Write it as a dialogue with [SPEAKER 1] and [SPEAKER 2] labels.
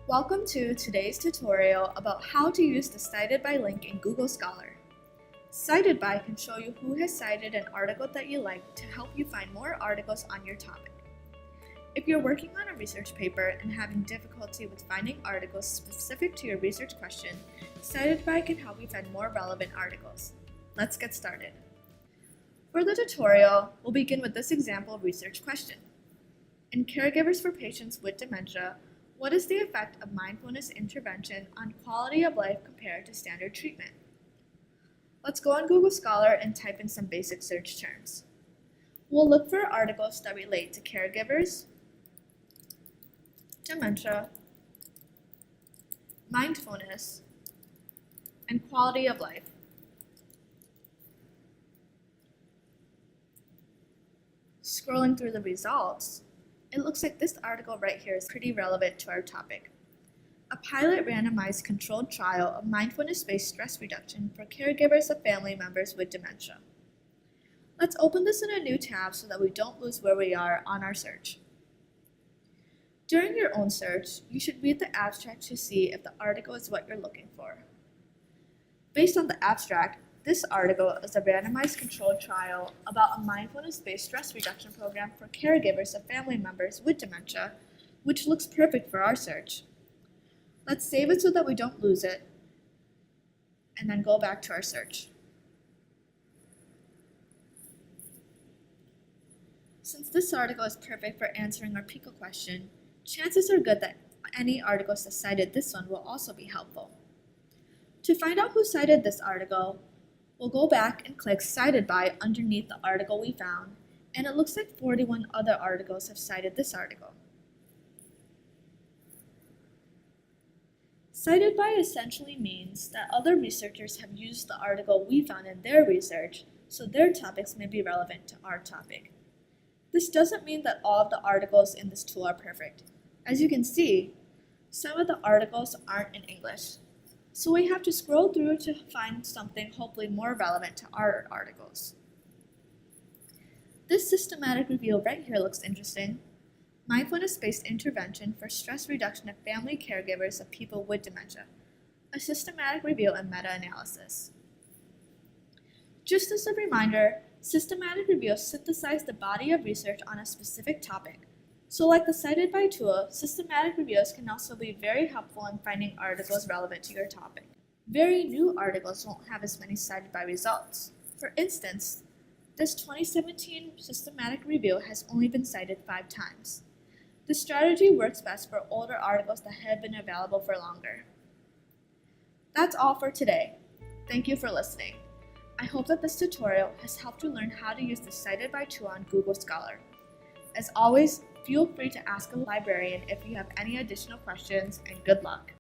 [SPEAKER 1] Welcome to today's tutorial about how to use the Cited By link in Google Scholar. Cited By can show you who has cited an article that you like to help you find more articles on your topic. If you're working on a research paper and having difficulty with finding articles specific to your research question, Cited By can help you find more relevant articles. Let's get started. For the tutorial, we'll begin with this example research question. In caregivers for patients with dementia, what is the effect of mindfulness intervention on quality of life compared to standard treatment? Let's go on Google Scholar and type in some basic search terms. We'll look for articles that relate to caregivers, dementia, mindfulness, and quality of life. Scrolling through the results, it looks like this article right here is pretty relevant to our topic. A pilot randomized controlled trial of mindfulness-based stress reduction for caregivers of family members with dementia. Let's open this in a new tab so that we don't lose where we are on our search. During your own search, you should read the abstract to see if the article is what you're looking for. Based on the abstract, this article is a randomized controlled trial about a mindfulness-based stress reduction program for caregivers of family members with dementia, which looks perfect for our search. Let's save it so that we don't lose it, and then go back to our search. Since this article is perfect for answering our PICO question, chances are good that any articles that cited this one will also be helpful. To find out who cited this article, we'll go back and click Cited By underneath the article we found, and it looks like 41 other articles have cited this article. Cited by essentially means that other researchers have used the article we found in their research, so their topics may be relevant to our topic. This doesn't mean that all of the articles in this tool are perfect. As you can see, some of the articles aren't in English, so we have to scroll through to find something hopefully more relevant to our articles. This systematic review right here looks interesting. Mindfulness-based intervention for stress reduction of family caregivers of people with dementia. A systematic review and meta-analysis. Just as a reminder, systematic reviews synthesize the body of research on a specific topic. So like the Cited By tool, systematic reviews can also be very helpful in finding articles relevant to your topic. Very new articles won't have as many Cited By results. For instance, this 2017 systematic review has only been cited 5 times. This strategy works best for older articles that have been available for longer. That's all for today. Thank you for listening. I hope that this tutorial has helped you learn how to use the Cited By tool on Google Scholar. As always, feel free to ask a librarian if you have any additional questions, and good luck.